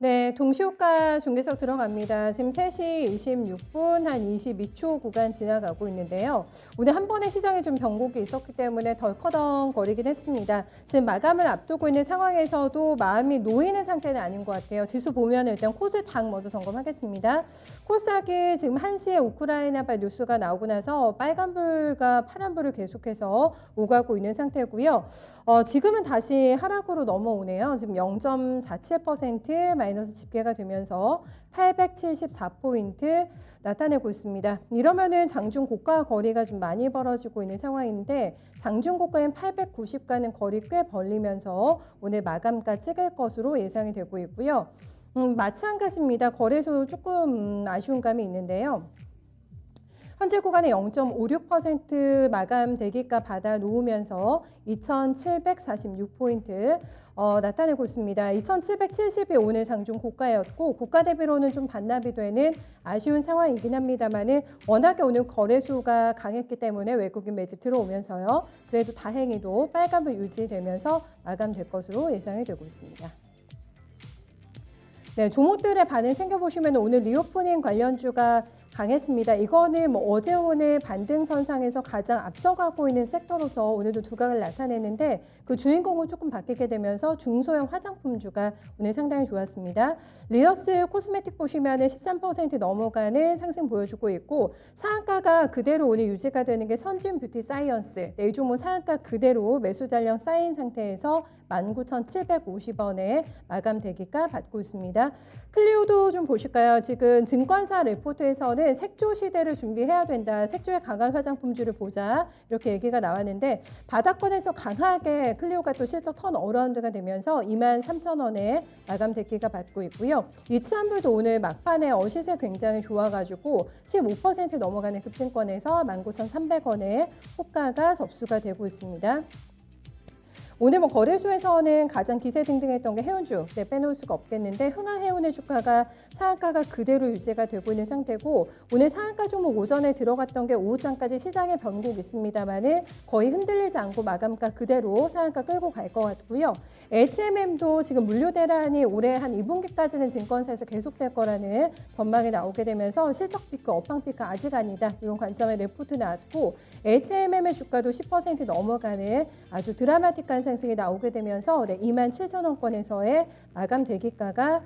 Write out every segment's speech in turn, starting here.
네, 동시호가 중계석 들어갑니다. 지금 3시 26분 한 22초 구간 지나가고 있는데요. 오늘 한 번의 시장에 좀 변곡이 있었기 때문에 덜커덩거리긴 했습니다. 지금 마감을 앞두고 있는 상황에서도 마음이 놓이는 상태는 아닌 것 같아요. 지수 보면 일단 코스닥 먼저 점검하겠습니다. 코스닥이 지금 1시에 우크라이나발 뉴스가 나오고 나서 빨간불과 파란불을 계속해서 오가고 있는 상태고요. 지금은 다시 하락으로 넘어오네요. 지금 0.47% 마이너스 집계가 되면서 874포인트 나타내고 있습니다. 이러면은 장중 고가 거리가 좀 많이 벌어지고 있는 상황인데 장중 고가인 890가는 거리 꽤 벌리면서 오늘 마감가 찍을 것으로 예상이 되고 있고요. 마찬가지입니다. 거래소 조금 아쉬운 감이 있는데요. 현재 구간에 0.56% 마감 대기가 받아 놓으면서 2,746포인트 나타내고 있습니다. 2,770이 오늘 장중 고가였고 고가 대비로는 좀 반납이 되는 아쉬운 상황이긴 합니다만은 워낙에 오늘 거래소가 강했기 때문에 외국인 매집 들어오면서요. 그래도 다행히도 빨간불 유지되면서 마감될 것으로 예상이 되고 있습니다. 네, 종목들의 반응 챙겨보시면 오늘 리오프닝 관련주가 강했습니다. 이거는 어제 오늘 반등선상에서 가장 앞서가고 있는 섹터로서 오늘도 두각을 나타내는데 그 주인공은 조금 바뀌게 되면서 중소형 화장품주가 오늘 상당히 좋았습니다. 리너스 코스메틱 보시면 13% 넘어가는 상승 보여주고 있고 상한가가 그대로 오늘 유지가 되는 게 선진 뷰티 사이언스. 네, 이 종목 상한가 그대로 매수 잔량 쌓인 상태에서 19,750원에 마감 대기가 받고 있습니다. 클리오도 좀 보실까요? 지금 증권사 레포트에서는 색조 시대를 준비해야 된다. 색조의 강한 화장품주를 보자. 이렇게 얘기가 나왔는데 바닥권에서 강하게 클리오가 또 실적 턴어라운드가 되면서 23,000원에 마감 대기가 받고 있고요. 이치한불도 오늘 막판에 어시세 굉장히 좋아가지고 15% 넘어가는 급등권에서 19,300원에 호가가 접수가 되고 있습니다. 오늘 거래소에서는 가장 기세등등했던 게 해운주, 네, 빼놓을 수가 없겠는데 흥하해운의 주가가 상한가가 그대로 유지가 되고 있는 상태고 오늘 상한가 종목 오전에 들어갔던 게 오후장까지 시장에 변곡이 있습니다만은 거의 흔들리지 않고 마감가 그대로 상한가 끌고 갈 것 같고요. HMM도 지금 물류 대란이 올해 한 2분기까지는 증권사에서 계속될 거라는 전망이 나오게 되면서 실적 피크, 업황 피크 아직 아니다. 이런 관점의 레포트 나왔고 HMM의 주가도 10% 넘어가는 아주 드라마틱한 상승이 나오게 되면서 27,000원권에서의 마감 대기가가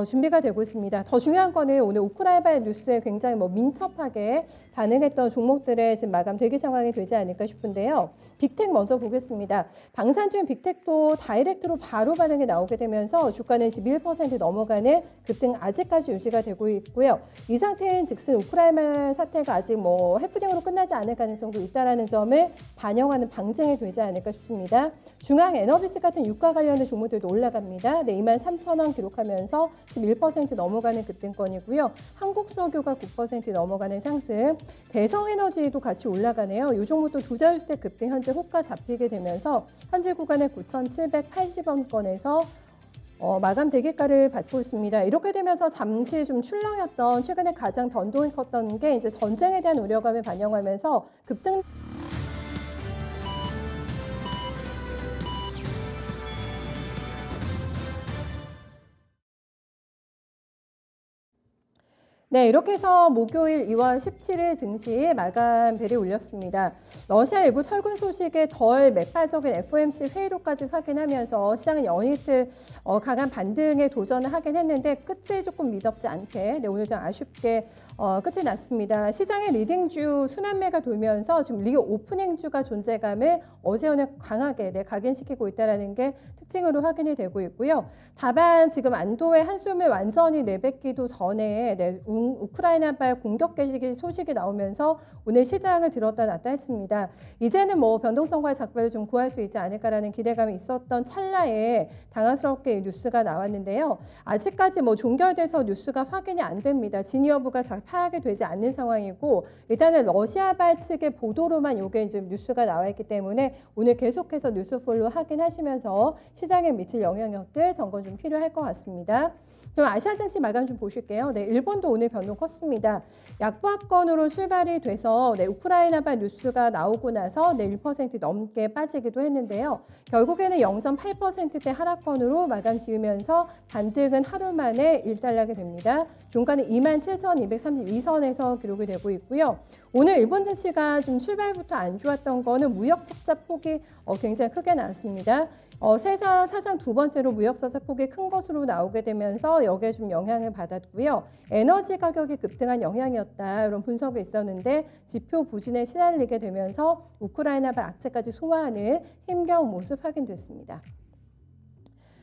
준비가 되고 있습니다. 더 중요한 거는 오늘 우크라이나 뉴스에 굉장히 민첩하게 반응했던 종목들의 지금 마감 대기 상황이 되지 않을까 싶은데요. 빅텍 먼저 보겠습니다. 방산주인 빅텍도 다이렉트로 바로 반응이 나오게 되면서 주가는 11% 넘어가는 급등 아직까지 유지가 되고 있고요. 이 상태인 즉슨 우크라이나 사태가 아직 해프닝으로 끝나지 않을 가능성도 있다는 점을 반영하는 방증이 되지 않을까 싶습니다. 중앙에너비스 같은 유가 관련된 종목들도 올라갑니다. 네, 23,000원 기록하면서 11% 넘어가는 급등권이고요. 한국석유가 9% 넘어가는 상승. 대성에너지도 같이 올라가네요. 이 종목도 두 자릿수 급등 현재 호가 잡히게 되면서 현재 구간에 9,780원권에서 마감 대기가를 받고 있습니다. 이렇게 되면서 잠시 좀 출렁였던 최근에 가장 변동이 컸던 게 이제 전쟁에 대한 우려감을 반영하면서 급등. 네, 이렇게 해서 목요일 2월 17일 증시 마감 벨이 울렸습니다. 러시아 일부 철군 소식에 덜 매파적인 FOMC 회의록까지 확인하면서 시장은 연이틀 강한 반등에 도전을 하긴 했는데 끝이 조금 미덥지 않게 오늘 좀 아쉽게 끝이 났습니다. 시장의 리딩주 순환매가 돌면서 지금 리오프닝주가 존재감을 어제 오늘 강하게 각인시키고 있다는 게 특징으로 확인이 되고 있고요. 다만 지금 안도의 한숨을 완전히 내뱉기도 전에 우크라이나발 공격 개시 소식이 나오면서 오늘 시장을 들었다 놨다 했습니다. 이제는 변동성과의 작별을 좀 구할 수 있지 않을까라는 기대감이 있었던 찰나에 당황스럽게 뉴스가 나왔는데요. 아직까지 종결돼서 뉴스가 확인이 안 됩니다. 진위 여부가 잘 파악이 되지 않는 상황이고 일단은 러시아발 측의 보도로만 이게 이제 뉴스가 나와 있기 때문에 오늘 계속해서 뉴스폴로 확인하시면서 시장에 미칠 영향력들 점검 좀 필요할 것 같습니다. 좀 아시아 증시 마감 좀 보실게요. 네, 일본도 오늘 변동 컸습니다. 약보합권으로 출발이 돼서 우크라이나발 뉴스가 나오고 나서 1% 넘게 빠지기도 했는데요. 결국에는 0.8%대 하락권으로 마감 지으면서 반등은 하루 만에 일단락이 됩니다. 종가는 27,232선에서 기록이 되고 있고요. 오늘 일본 증시가 좀 출발부터 안 좋았던 거는 무역 적자 폭이 굉장히 크게 나왔습니다. 사상 두 번째로 무역 적자 폭이 큰 것으로 나오게 되면서 여기에 좀 영향을 받았고요. 에너지 가격이 급등한 영향이었다 이런 분석이 있었는데 지표 부진에 시달리게 되면서 우크라이나발 악재까지 소화하는 힘겨운 모습 확인됐습니다.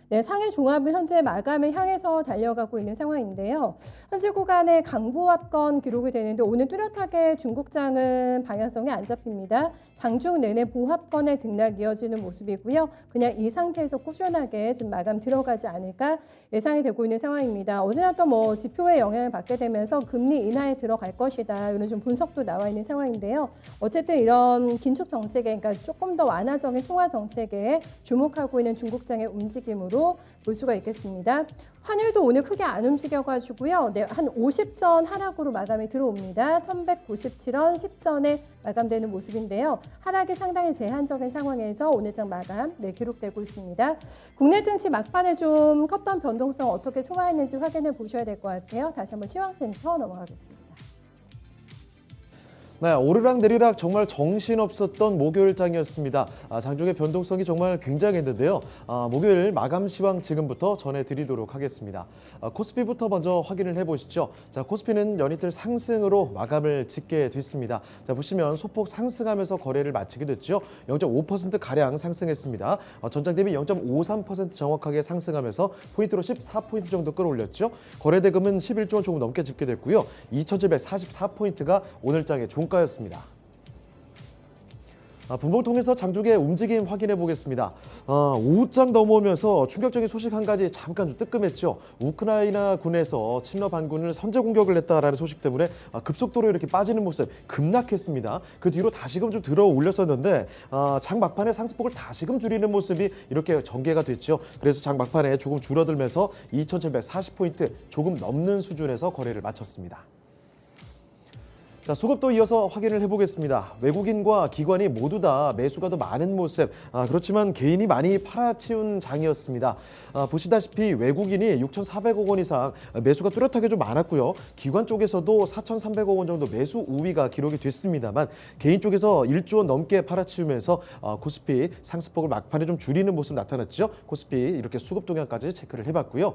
네, 상해 종합은 현재 마감을 향해서 달려가고 있는 상황인데요. 현재 구간에 강보합권 기록이 되는데 오늘 뚜렷하게 중국장은 방향성이 안 잡힙니다. 장중 내내 보합권의 등락 이어지는 모습이고요. 그냥 이 상태에서 꾸준하게 지금 마감 들어가지 않을까 예상이 되고 있는 상황입니다. 어제나 또 지표에 영향을 받게 되면서 금리 인하에 들어갈 것이다. 이런 좀 분석도 나와 있는 상황인데요. 어쨌든 이런 긴축 정책에, 그러니까 조금 더 완화적인 통화 정책에 주목하고 있는 중국장의 움직임으로 볼 수가 있겠습니다. 환율도 오늘 크게 안 움직여가지고요. 네, 한 50전 하락으로 마감이 들어옵니다. 1197원 10전에 마감되는 모습인데요. 하락이 상당히 제한적인 상황에서 오늘장 마감 기록되고 있습니다. 국내 증시 막판에 좀 컸던 변동성 어떻게 소화했는지 확인해 보셔야 될 것 같아요. 다시 한번 시황센터 넘어가겠습니다. 네, 오르락 내리락 정말 정신없었던 목요일장이었습니다. 장중의 변동성이 정말 굉장했는데요. 목요일 마감 시황 지금부터 전해드리도록 하겠습니다. 코스피부터 먼저 확인을 해보시죠. 자, 코스피는 연이틀 상승으로 마감을 짓게 됐습니다. 자, 보시면 소폭 상승하면서 거래를 마치게 됐죠. 0.5%가량 상승했습니다. 전장 대비 0.53% 정확하게 상승하면서 포인트로 14포인트 정도 끌어올렸죠. 거래대금은 11조 원 조금 넘게 집게 됐고요. 2,744포인트가 오늘장의 종가였습니다. 분봉 통해서 장중의 움직임 확인해 보겠습니다. 오후장 넘어오면서 충격적인 소식 한 가지 잠깐 좀 뜨끔했죠. 우크라이나 군에서 침러 반군을 선제 공격을 했다라는 소식 때문에 급속도로 이렇게 빠지는 모습 급락했습니다. 그 뒤로 다시금 좀 들어 올렸었는데 장 막판에 상승폭을 다시금 줄이는 모습이 이렇게 전개가 됐죠. 그래서 장 막판에 조금 줄어들면서 2,740포인트 조금 넘는 수준에서 거래를 마쳤습니다. 자, 수급도 이어서 확인을 해보겠습니다. 외국인과 기관이 모두 다 매수가 더 많은 모습. 그렇지만 개인이 많이 팔아치운 장이었습니다. 보시다시피 외국인이 6,400억 원 이상 매수가 뚜렷하게 좀 많았고요. 기관 쪽에서도 4,300억 원 정도 매수 우위가 기록이 됐습니다만 개인 쪽에서 1조 원 넘게 팔아치우면서 코스피 상승폭을 막판에 좀 줄이는 모습 나타났죠. 코스피 이렇게 수급 동향까지 체크를 해봤고요.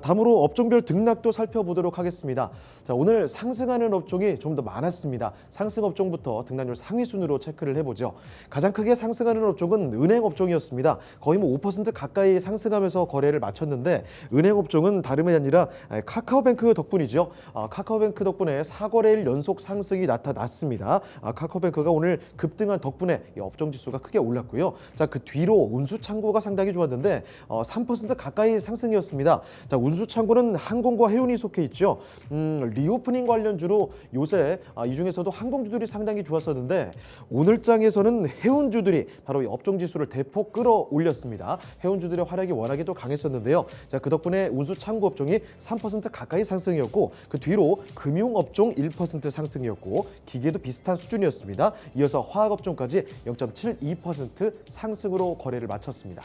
다음으로 업종별 등락도 살펴보도록 하겠습니다. 자, 오늘 상승하는 업종이 좀 더 많았습니다. 상승 업종부터 등락률 상위 순으로 체크를 해보죠. 가장 크게 상승하는 업종은 은행 업종이었습니다. 거의 5% 가까이 상승하면서 거래를 마쳤는데 은행 업종은 다름이 아니라 카카오뱅크 덕분이죠. 카카오뱅크 덕분에 4거래일 연속 상승이 나타났습니다. 카카오뱅크가 오늘 급등한 덕분에 이 업종 지수가 크게 올랐고요. 자, 그 뒤로 운수창고가 상당히 좋았는데 3% 가까이 상승이었습니다. 자, 운수창고는 항공과 해운이 속해 있죠. 리오프닝 관련주로 요새 이 중에서도 항공주들이 상당히 좋았었는데 오늘장에서는 해운주들이 바로 이 업종지수를 대폭 끌어올렸습니다. 해운주들의 활약이 워낙에 또 강했었는데요. 자, 그 덕분에 운수창고 업종이 3% 가까이 상승이었고 그 뒤로 금융업종 1% 상승이었고 기계도 비슷한 수준이었습니다. 이어서 화학업종까지 0.72% 상승으로 거래를 마쳤습니다.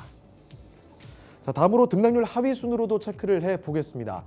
자, 다음으로 등락률 하위 순으로도 체크를 해보겠습니다.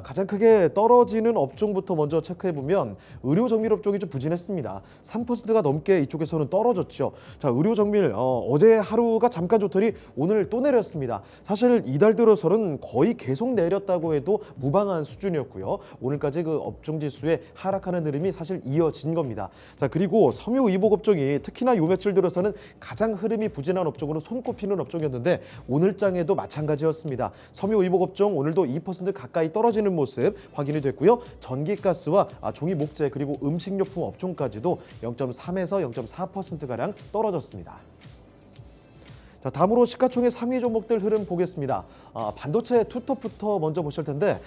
가장 크게 떨어지는 업종부터 먼저 체크해보면 의료정밀업종이 좀 부진했습니다. 3%가 넘게 이쪽에서는 떨어졌죠. 자, 의료정밀 어제 하루가 잠깐 좋더니 오늘 또 내렸습니다. 사실 이달 들어서는 거의 계속 내렸다고 해도 무방한 수준이었고요. 오늘까지 그 업종지수의 하락하는 흐름이 사실 이어진 겁니다. 자, 그리고 섬유의복업종이 특히나 요 며칠 들어서는 가장 흐름이 부진한 업종으로 손꼽히는 업종이었는데 오늘장에도 마찬가지였습니다. 섬유의복업종 오늘도 2% 가까이 떨어지는 모습 확인이 됐고요. 전기가스와 종이 목재 그리고 음식료품 업종까지도 0.3에서 0.4%가량 떨어졌습니다. 자, 다음으로 시가총액 상위 종목들 흐름 보겠습니다. 반도체 투톱부터 먼저 보실 텐데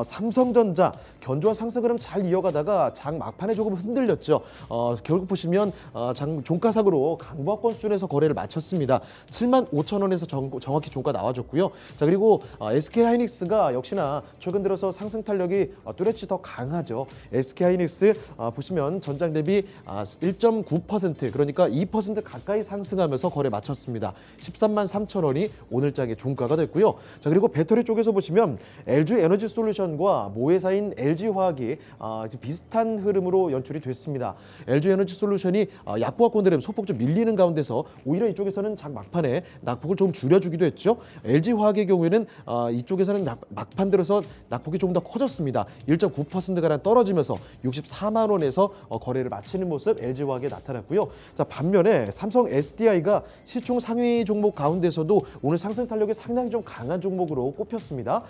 삼성전자 견조한 상승 흐름 잘 이어가다가 장 막판에 조금 흔들렸죠. 결국 보시면 장 종가상으로 강보합권 수준에서 거래를 마쳤습니다. 75,000원에서 정확히 종가 나와줬고요. 자, 그리고 SK하이닉스가 역시나 최근 들어서 상승 탄력이 뚜렷이 더 강하죠. SK하이닉스 보시면 전장 대비 1.9% 그러니까 2% 가까이 상승하면서 거래 마쳤습니다. 13만 3천원이 오늘장의 종가가 됐고요. 자, 그리고 배터리 쪽에서 보시면 LG 에너지 솔루션과 모회사인 LG화학이 비슷한 흐름으로 연출이 됐습니다. LG 에너지 솔루션이 약보합권 흐름 소폭 좀 밀리는 가운데서 오히려 이쪽에서는 장 막판에 낙폭을 좀 줄여주기도 했죠. LG화학의 경우에는 이쪽에서는 막판 들어서 낙폭이 조금 더 커졌습니다. 1.9%가량 떨어지면서 64만 원에서 거래를 마치는 모습 LG화학에 나타났고요. 자, 반면에 삼성 SDI가 시총 상위 종목 가운데서도 오늘 상승 탄력이 상당히 좀 강한 종목으로 꼽혔습니다.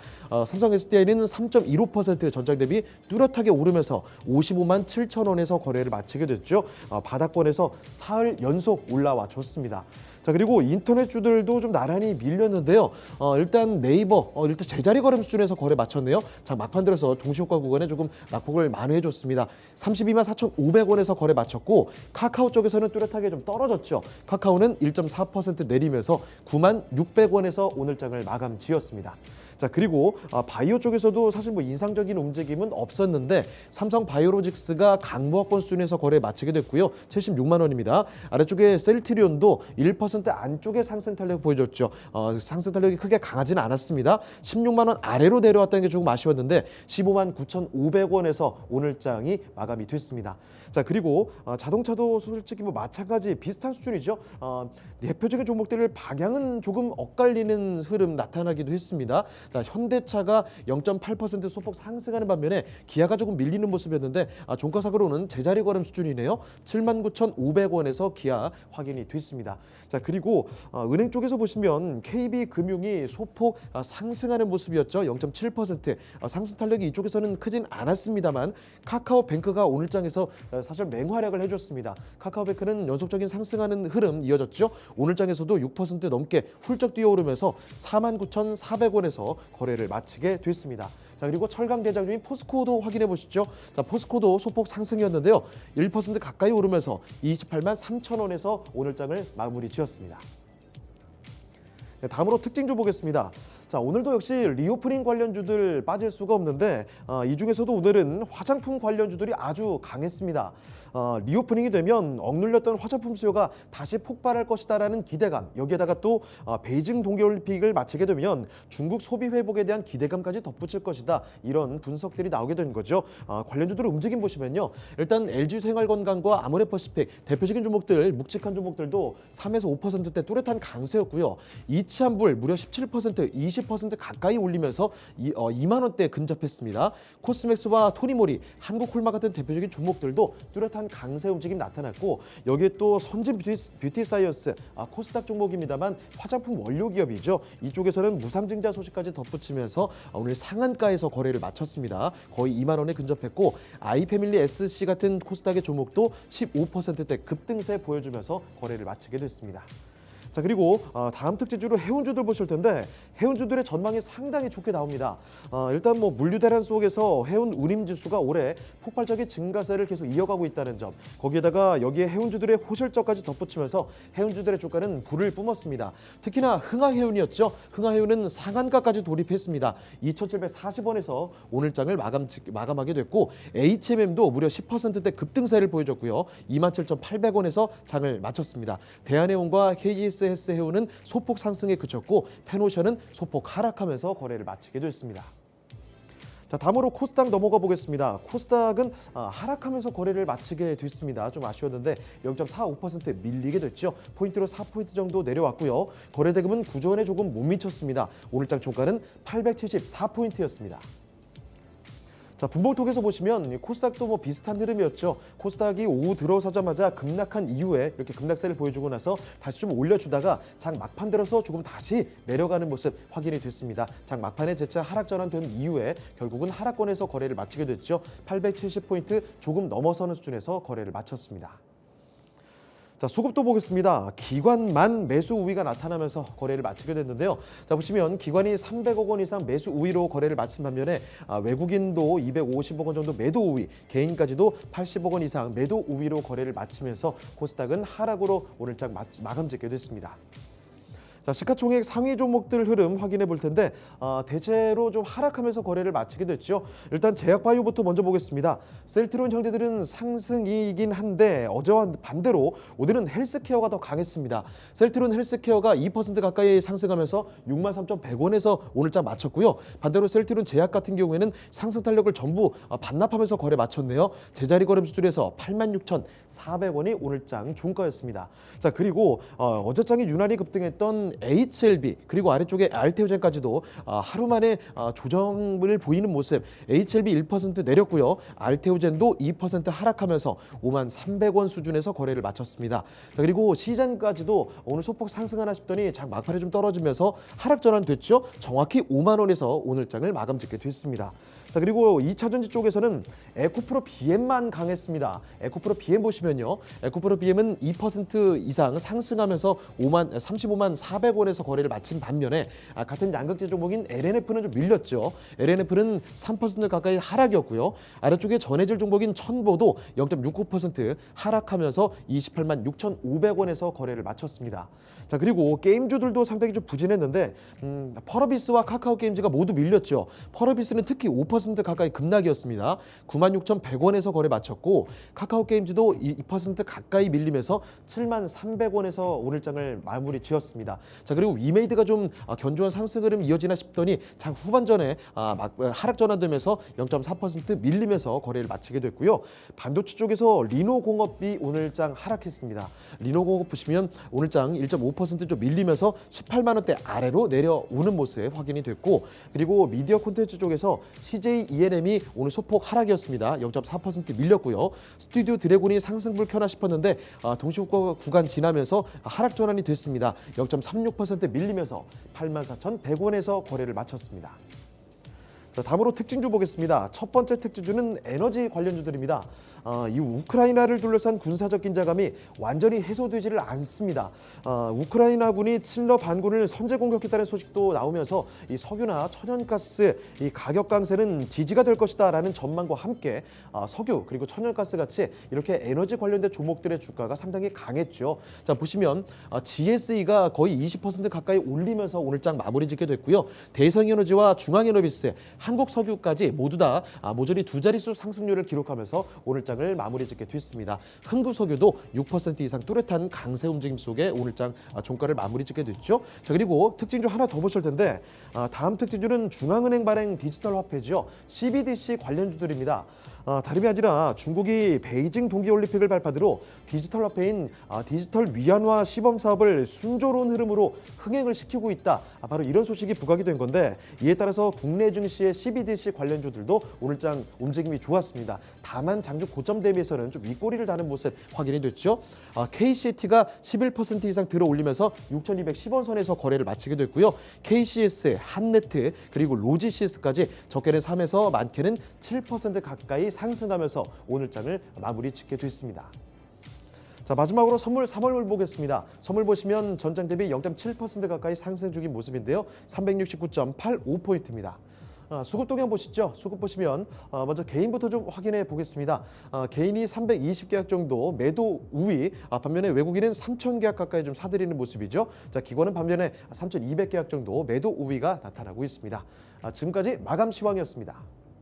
삼성 SDI는 3.15% 전장 대비 뚜렷하게 오르면서 55만 7천 원에서 거래를 마치게 됐죠. 바닥권에서 사흘 연속 올라와 줬습니다. 자, 그리고 인터넷주들도 좀 나란히 밀렸는데요. 일단 네이버 일단 제자리 걸음 수준에서 거래 마쳤네요. 자, 막판 들어서 동시효과 구간에 조금 낙폭을 만회해줬습니다. 32만 4,500원에서 거래 마쳤고 카카오 쪽에서는 뚜렷하게 좀 떨어졌죠. 카카오는 1.4% 내리면서 9만 600원에서 오늘 장을 마감 지었습니다. 자, 그리고 바이오 쪽에서도 사실 뭐 인상적인 움직임은 없었는데 삼성 바이오로직스가 강보합권 수준에서 거래 마치게 됐고요. 76만 원입니다. 아래쪽에 셀트리온도 1% 안쪽에 상승 탄력 보여줬죠. 상승 탄력이 크게 강하지는 않았습니다. 16만 원 아래로 내려왔다는 게 조금 아쉬웠는데 15만 9,500원에서 오늘 장이 마감이 됐습니다. 자, 그리고 자동차도 솔직히 뭐 마찬가지 비슷한 수준이죠. 대표적인 종목들을 방향은 조금 엇갈리는 흐름 나타나기도 했습니다. 자, 현대차가 0.8% 소폭 상승하는 반면에 기아가 조금 밀리는 모습이었는데 종가상으로는 제자리 걸음 수준이네요. 79,500원에서 기아 확인이 됐습니다. 자, 그리고 은행 쪽에서 보시면 KB금융이 소폭 상승하는 모습이었죠. 0.7% 상승 탄력이 이쪽에서는 크진 않았습니다만 카카오뱅크가 오늘 장에서 사실 맹활약을 해줬습니다. 카카오뱅크는 연속적인 상승하는 흐름 이어졌죠. 오늘 장에서도 6% 넘게 훌쩍 뛰어오르면서 49,400원에서 거래를 마치게 됐습니다. 자, 그리고 철강 대장주인 포스코도 확인해 보시죠. 자, 포스코도 소폭 상승이었는데요. 1% 가까이 오르면서 28만 3천 원에서 오늘 장을 마무리 지었습니다. 네, 다음으로 특징주 보겠습니다. 자, 오늘도 역시 리오프닝 관련주들 빠질 수가 없는데 이 중에서도 오늘은 화장품 관련주들이 아주 강했습니다. 리오프닝이 되면 억눌렸던 화장품 수요가 다시 폭발할 것이다라는 기대감, 여기에다가 또 베이징 동계올림픽을 마치게 되면 중국 소비 회복에 대한 기대감까지 덧붙일 것이다, 이런 분석들이 나오게 된 거죠. 관련주들의 움직임 보시면요, 일단 LG생활건강과 아모레퍼시픽 대표적인 종목들, 묵직한 종목들도 3에서 5%대 뚜렷한 강세였고요. 이치한불 무려 17%, 20% 가까이 올리면서 2만 원대에 근접했습니다. 코스맥스와 토니모리, 한국콜마 같은 대표적인 종목들도 뚜렷한 강세 움직임 나타났고, 여기에 또 선진 뷰티 사이언스, 코스닥 종목입니다만 화장품 원료 기업이죠. 이쪽에서는 무상증자 소식까지 덧붙이면서 오늘 상한가에서 거래를 마쳤습니다. 거의 2만 원에 근접했고, 아이패밀리 SC 같은 코스닥의 종목도 15%대 급등세 보여주면서 거래를 마치게 됐습니다. 자, 그리고 다음 특징주로 해운주들 보실 텐데 해운주들의 전망이 상당히 좋게 나옵니다. 일단 뭐 물류 대란 속에서 해운 운임지수가 올해 폭발적인 증가세를 계속 이어가고 있다는 점, 거기에다가 여기에 해운주들의 호실적까지 덧붙이면서 해운주들의 주가는 불을 뿜었습니다. 특히나 흥하해운이었죠. 흥하해운은 상한가까지 돌입했습니다. 2,740원에서 오늘 장을 마감하게 됐고, HMM도 무려 10%대 급등세를 보여줬고요. 27,800원에서 장을 마쳤습니다. 대한해운과 KGS 헬스해운은 소폭 상승에 그쳤고, 페노션은 소폭 하락하면서 거래를 마치게 됐습니다. 자, 다음으로 코스닥 넘어가 보겠습니다. 코스닥은 하락하면서 거래를 마치게 됐습니다. 좀 아쉬웠는데 0.45% 밀리게 됐죠. 포인트로 4포인트 정도 내려왔고요. 거래대금은 구전에 조금 못 미쳤습니다. 오늘장 종가는 874포인트였습니다. 자, 분봉톡에서 보시면 코스닥도 뭐 비슷한 흐름이었죠. 코스닥이 오후 들어서자마자 급락한 이후에 이렇게 급락세를 보여주고 나서 다시 좀 올려주다가 장 막판 들어서 조금 다시 내려가는 모습 확인이 됐습니다. 장 막판에 재차 하락 전환된 이후에 결국은 하락권에서 거래를 마치게 됐죠. 870포인트 조금 넘어서는 수준에서 거래를 마쳤습니다. 자, 수급도 보겠습니다. 기관만 매수 우위가 나타나면서 거래를 마치게 됐는데요. 자, 보시면 기관이 300억 원 이상 매수 우위로 거래를 마친 반면에 외국인도 250억 원 정도 매도 우위, 개인까지도 80억 원 이상 매도 우위로 거래를 마치면서 코스닥은 하락으로 오늘장 마감 짓게 됐습니다. 자, 시가총액 상위 종목들 흐름 확인해 볼 텐데 대체로 좀 하락하면서 거래를 마치게 됐죠. 일단 제약바이오부터 먼저 보겠습니다. 셀트리온 형제들은 상승이긴 한데 어제와 반대로 오늘은 헬스케어가 더 강했습니다. 셀트리온 헬스케어가 2% 가까이 상승하면서 63,100원에서 오늘장 마쳤고요. 반대로 셀트리온 제약 같은 경우에는 상승 탄력을 전부 반납하면서 거래 마쳤네요. 제자리 걸음 수준에서 86,400원이 오늘장 종가였습니다. 자, 그리고 어제장이 유난히 급등했던 HLB 그리고 아래쪽에 알테오젠까지도 하루 만에 조정을 보이는 모습. HLB 1% 내렸고요. 알테오젠도 2% 하락하면서 53,300원 수준에서 거래를 마쳤습니다. 자, 그리고 시장까지도 오늘 소폭 상승하나 싶더니 막판에 좀 떨어지면서 하락 전환됐죠. 정확히 5만 원에서 오늘장을 마감 짓게 됐습니다. 자, 그리고 2차전지 쪽에서는 에코프로 BM만 강했습니다. 에코프로 BM 보시면요. 에코프로 BM은 2% 이상 상승하면서 35만 400원에서 거래를 마친 반면에 같은 양극재 종목인 LNF는 좀 밀렸죠. LNF는 3% 가까이 하락이었고요. 아래쪽에 전해질 종목인 천보도 0.69% 하락하면서 28만 6,500원에서 거래를 마쳤습니다. 자, 그리고 게임주들도 상당히 좀 부진했는데 펄어비스와 카카오게임즈가 모두 밀렸죠. 펄어비스는 특히 5% 가까이 급락이었습니다. 96,100원에서 거래 마쳤고 카카오게임즈도 2% 가까이 밀리면서 73,300원에서 오늘장을 마무리 지었습니다. 자, 그리고 위메이드가 좀 견조한 상승 흐름 이어지나 싶더니 장 후반전에 하락 전환되면서 0.4% 밀리면서 거래를 마치게 됐고요. 반도체 쪽에서 리노공업이 오늘장 하락했습니다. 리노공업 보시면 오늘장 1.5%좀 밀리면서 18만 원대 아래로 내려오는 모습 확인이 됐고, 그리고 미디어 콘텐츠 쪽에서 CJ ENM이 오늘 소폭 하락이었습니다. 0.4% 밀렸고요. 스튜디오 드래곤이 상승불 켜나 싶었는데 동시국가 구간 지나면서 하락 전환이 됐습니다. 0.36% 밀리면서 84,100원에서 거래를 마쳤습니다. 자, 다음으로 특징주 보겠습니다. 첫 번째 특징주는 에너지 관련주들입니다. 이 우크라이나를 둘러싼 군사적 긴장감이 완전히 해소되지를 않습니다. 우크라이나군이 친러 반군을 선제 공격했다는 소식도 나오면서 이 석유나 천연가스 이 가격 강세는 지지가 될 것이다라는 전망과 함께 석유 그리고 천연가스 같이 이렇게 에너지 관련된 종목들의 주가가 상당히 강했죠. 자, 보시면 GSE가 거의 20% 가까이 올리면서 오늘장 마무리 짓게 됐고요. 대성에너지와 중앙에너비스, 한국석유까지 모두 다 모조리 두 자릿수 상승률을 기록하면서 오늘장을 마무리 짓게 됐습니다. 흥구석유도 6% 이상 뚜렷한 강세 움직임 속에 오늘장 종가를 마무리 짓게 됐죠. 자, 그리고 특징주 하나 더 보실 텐데 다음 특징주는 중앙은행 발행 디지털 화폐죠. CBDC 관련주들입니다. 다름이 아니라 중국이 베이징 동계올림픽을 발판으로 디지털 화폐인 디지털 위안화 시범 사업을 순조로운 흐름으로 흥행을 시키고 있다. 바로 이런 소식이 부각이 된 건데, 이에 따라서 국내 증시의 CBDC 관련주들도 오늘장 움직임이 좋았습니다. 다만 장중 고점 대비해서는 좀 윗꼬리를 다는 모습 확인이 됐죠. KCT가 11% 이상 들어 올리면서 6,210원 선에서 거래를 마치게 됐고요. KCS, 한네트 그리고 로지시스까지 적게는 3에서 많게는 7% 가까이 상승하면서 오늘장을 마무리 짓게 됐습니다. 자, 마지막으로 선물 3월물 보겠습니다. 선물 보시면 전장 대비 0.7% 가까이 상승 중인 모습인데요. 369.85포인트입니다. 수급 동향 보시죠. 수급 보시면 먼저 개인부터 좀 확인해 보겠습니다. 개인이 320계약 정도 매도 우위, 반면에 외국인은 3,000계약 가까이 좀 사들이는 모습이죠. 자, 기관은 반면에 3,200계약 정도 매도 우위가 나타나고 있습니다. 지금까지 마감 시황이었습니다.